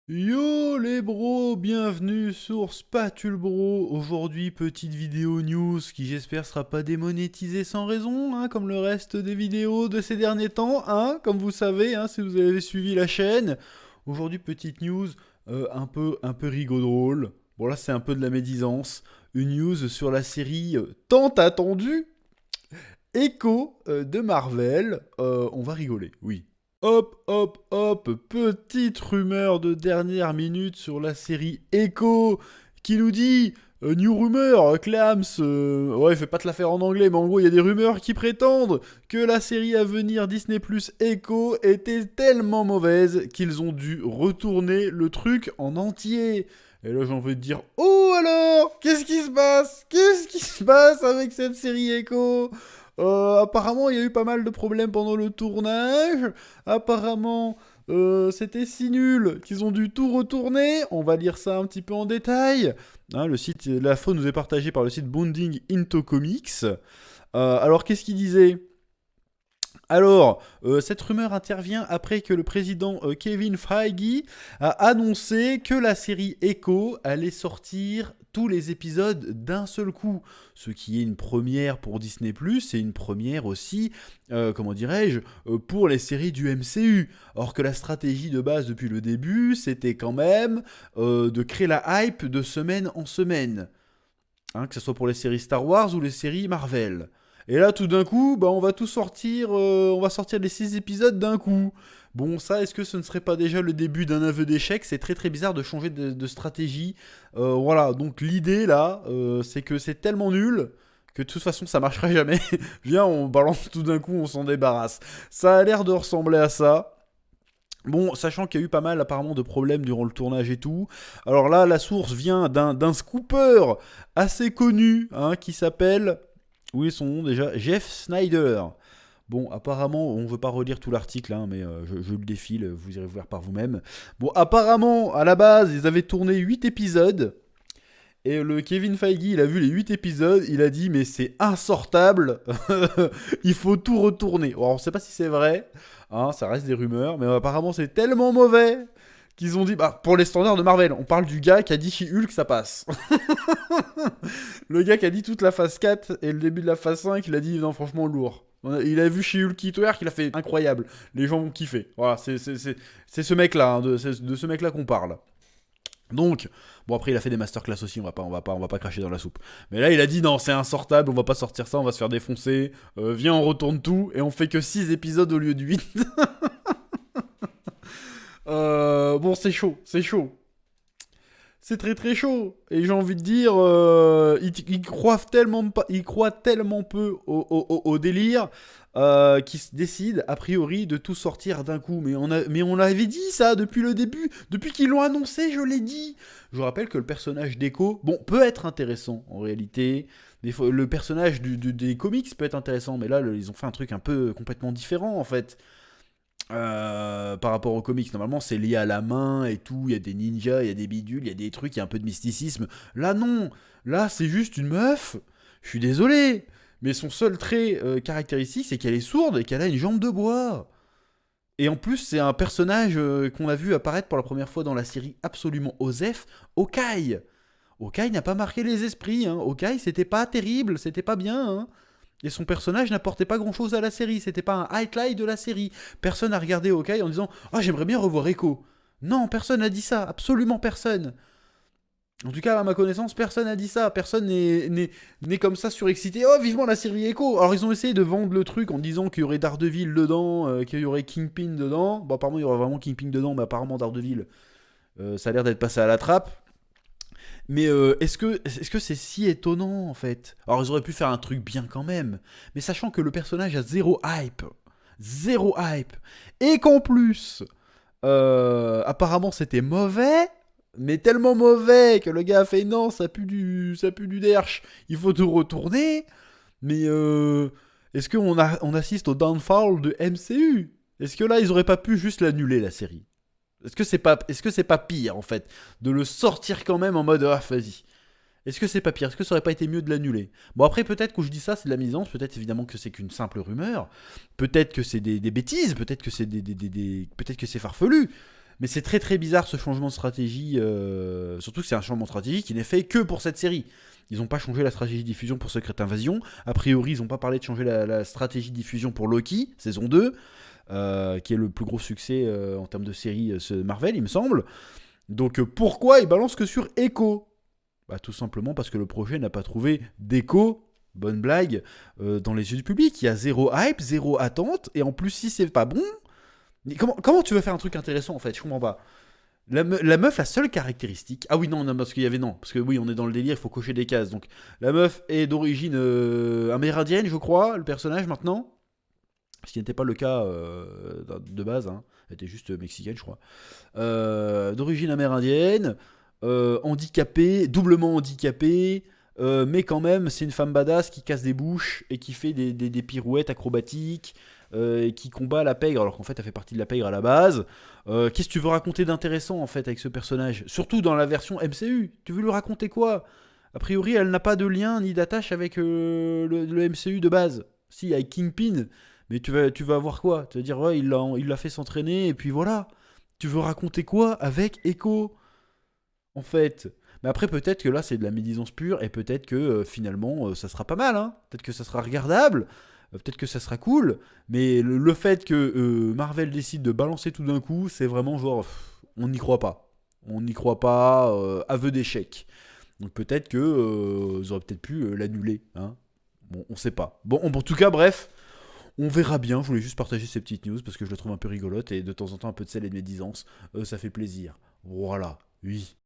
Yo les bros, bienvenue sur Spatule Bro. Aujourd'hui, petite vidéo news qui j'espère sera pas démonétisée sans raison, hein, comme le reste des vidéos de ces derniers temps, hein, comme vous savez, hein, si vous avez suivi la chaîne. Aujourd'hui, petite news un peu rigolo. Bon là, c'est un peu de la médisance. Une news sur la série tant attendue Echo de Marvel. On va rigoler, oui. Hop, hop, hop, petite rumeur de dernière minute sur la série Echo qui nous dit New rumeur, Clams, ouais, fais pas te la faire en anglais, mais en gros, il y a des rumeurs qui prétendent que la série à venir Disney Plus Echo était tellement mauvaise qu'ils ont dû retourner le truc en entier. Et là, j'ai envie de dire Oh alors qu'est-ce qui se passe Qu'est-ce qui se passe avec cette série Echo apparemment, il y a eu pas mal de problèmes pendant le tournage. Apparemment, c'était si nul qu'ils ont dû tout retourner. On va lire ça un petit peu en détail. Hein, l'info nous est partagée par le site Bounding Into Comics. Alors, qu'est-ce qu'il disait? Alors, cette rumeur intervient après que le président Kevin Feige a annoncé que la série Echo allait sortir tous les épisodes d'un seul coup, ce qui est une première pour Disney+, et une première aussi, comment dirais-je, pour les séries du MCU. Or que la stratégie de base depuis le début, c'était quand même de créer la hype de semaine en semaine, hein, que ce soit pour les séries Star Wars ou les séries Marvel. Et là, tout d'un coup, bah, on va sortir les 6 épisodes d'un coup. Bon, ça, est-ce que ce ne serait pas déjà le début d'un aveu d'échec? C'est très très bizarre de changer de stratégie. Voilà, donc l'idée là, c'est que c'est tellement nul que de toute façon ça marcherait jamais. Viens, on balance tout d'un coup, on s'en débarrasse. Ça a l'air de ressembler à ça. Bon, sachant qu'il y a eu pas mal apparemment de problèmes durant le tournage et tout. Alors là, la source vient d'un scooper assez connu, hein, qui s'appelle, oui, son nom déjà, Jeff Snyder. Bon, apparemment, on ne veut pas relire tout l'article, hein, mais je le défile, vous irez voir par vous-même. Bon, apparemment, à la base, ils avaient tourné 8 épisodes. Et le Kevin Feige, il a vu les 8 épisodes, il a dit mais c'est insortable, il faut tout retourner. Alors on sait pas si c'est vrai, hein, ça reste des rumeurs, mais apparemment c'est tellement mauvais qu'ils ont dit, bah pour les standards de Marvel, on parle du gars qui a dit chez Hulk ça passe. Le gars qui a dit toute la phase 4 et le début de la phase 5, il a dit non franchement lourd. Il a vu chez Hulk Hitler qu'il a fait incroyable, les gens vont kiffer. Voilà, c'est ce mec-là, hein, de ce mec-là qu'on parle. Donc, bon après il a fait des masterclass aussi, on va pas cracher dans la soupe. Mais là il a dit non c'est insortable, on va pas sortir ça, on va se faire défoncer. Viens on retourne tout et on fait que 6 épisodes au lieu de 8. Bon c'est chaud, c'est chaud. C'est très très chaud. Et j'ai envie de dire, ils croient tellement peu au délire qu'ils se décident a priori de tout sortir d'un coup. Mais on l'avait dit ça depuis le début, depuis qu'ils l'ont annoncé, je l'ai dit. Je vous rappelle que le personnage d'Echo, bon, peut être intéressant en réalité. Le personnage des comics peut être intéressant, mais là ils ont fait un truc un peu complètement différent en fait. Par rapport aux comics, normalement c'est lié à la main et tout, il y a des ninjas, il y a des bidules, il y a des trucs, il y a un peu de mysticisme. Là non, là c'est juste une meuf, je suis désolé, mais son seul trait caractéristique c'est qu'elle est sourde et qu'elle a une jambe de bois. Et en plus c'est un personnage qu'on a vu apparaître pour la première fois dans la série absolument Osef, Hawkeye. Hawkeye n'a pas marqué les esprits, hein. Hawkeye c'était pas terrible, c'était pas bien, hein. Et son personnage n'apportait pas grand chose à la série, c'était pas un highlight de la série. Personne n'a regardé Hawkeye en disant Ah, j'aimerais bien revoir Echo. Non, personne n'a dit ça, absolument personne. En tout cas, à ma connaissance, personne n'a dit ça. Personne n'est comme ça surexcité. Oh, vivement la série Echo. Alors, ils ont essayé de vendre le truc en disant qu'il y aurait Daredevil dedans, qu'il y aurait Kingpin dedans. Bon, apparemment, il y aurait vraiment Kingpin dedans, mais apparemment, Daredevil, ça a l'air d'être passé à la trappe. Mais est-ce que c'est si étonnant en fait? Alors ils auraient pu faire un truc bien quand même, mais sachant que le personnage a zéro hype, et qu'en plus, apparemment c'était mauvais, mais tellement mauvais que le gars a fait non, ça pue du derche, il faut tout retourner. Mais est-ce on assiste au downfall de MCU? Est-ce que là ils auraient pas pu juste l'annuler la série? Est-ce que c'est pas pire en fait de le sortir quand même en mode ah vas-y. Est-ce que c'est pas pire? Est-ce que ça aurait pas été mieux de l'annuler? Bon après peut-être que je dis ça c'est de la misance, peut-être évidemment que c'est qu'une simple rumeur, peut-être que c'est des bêtises, peut-être que c'est peut-être que c'est farfelu. Mais c'est très très bizarre ce changement de stratégie, surtout que c'est un changement de stratégie qui n'est fait que pour cette série. Ils n'ont pas changé la stratégie de diffusion pour Secret Invasion. A priori, ils n'ont pas parlé de changer la stratégie de diffusion pour Loki, saison 2, qui est le plus gros succès en termes de série Marvel, il me semble. Donc pourquoi ils balancent que sur Echo? Bah, tout simplement parce que le projet n'a pas trouvé d'écho, bonne blague, dans les yeux du public. Il y a zéro hype, zéro attente, et en plus si c'est pas bon, comment tu veux faire un truc intéressant en fait? Je comprends pas. La meuf, la seule caractéristique. Ah oui, non, non, parce qu'il y avait non. Parce que oui, on est dans le délire, il faut cocher des cases. Donc, la meuf est d'origine amérindienne, je crois, le personnage maintenant. Ce qui n'était pas le cas de base. Hein. Elle était juste mexicaine, je crois. D'origine amérindienne, handicapée, doublement handicapée. Mais quand même, c'est une femme badass qui casse des bouches et qui fait des pirouettes acrobatiques. Et qui combat la pègre, alors qu'en fait elle fait partie de la pègre à la base. Qu'est-ce que tu veux raconter d'intéressant en fait avec ce personnage? Surtout dans la version MCU. Tu veux lui raconter quoi? A priori, elle n'a pas de lien ni d'attache avec le MCU de base. Si, avec Kingpin. Mais tu vas voir quoi? Tu vas dire, ouais, il l'a fait s'entraîner, et puis voilà. Tu veux raconter quoi avec Echo? En fait. Mais après, peut-être que là, c'est de la médisance pure, et peut-être que finalement, ça sera pas mal. Hein. Peut-être que ça sera regardable. Peut-être que ça sera cool, mais le fait que Marvel décide de balancer tout d'un coup, c'est vraiment genre, on n'y croit pas. On n'y croit pas, aveu d'échec. Donc peut-être que ils auraient peut-être pu l'annuler. Hein. Bon, on sait pas. Bon, en tout cas, bref, on verra bien. Je voulais juste partager ces petites news parce que je la trouve un peu rigolote et de temps en temps un peu de sel et de médisance, ça fait plaisir. Voilà, oui.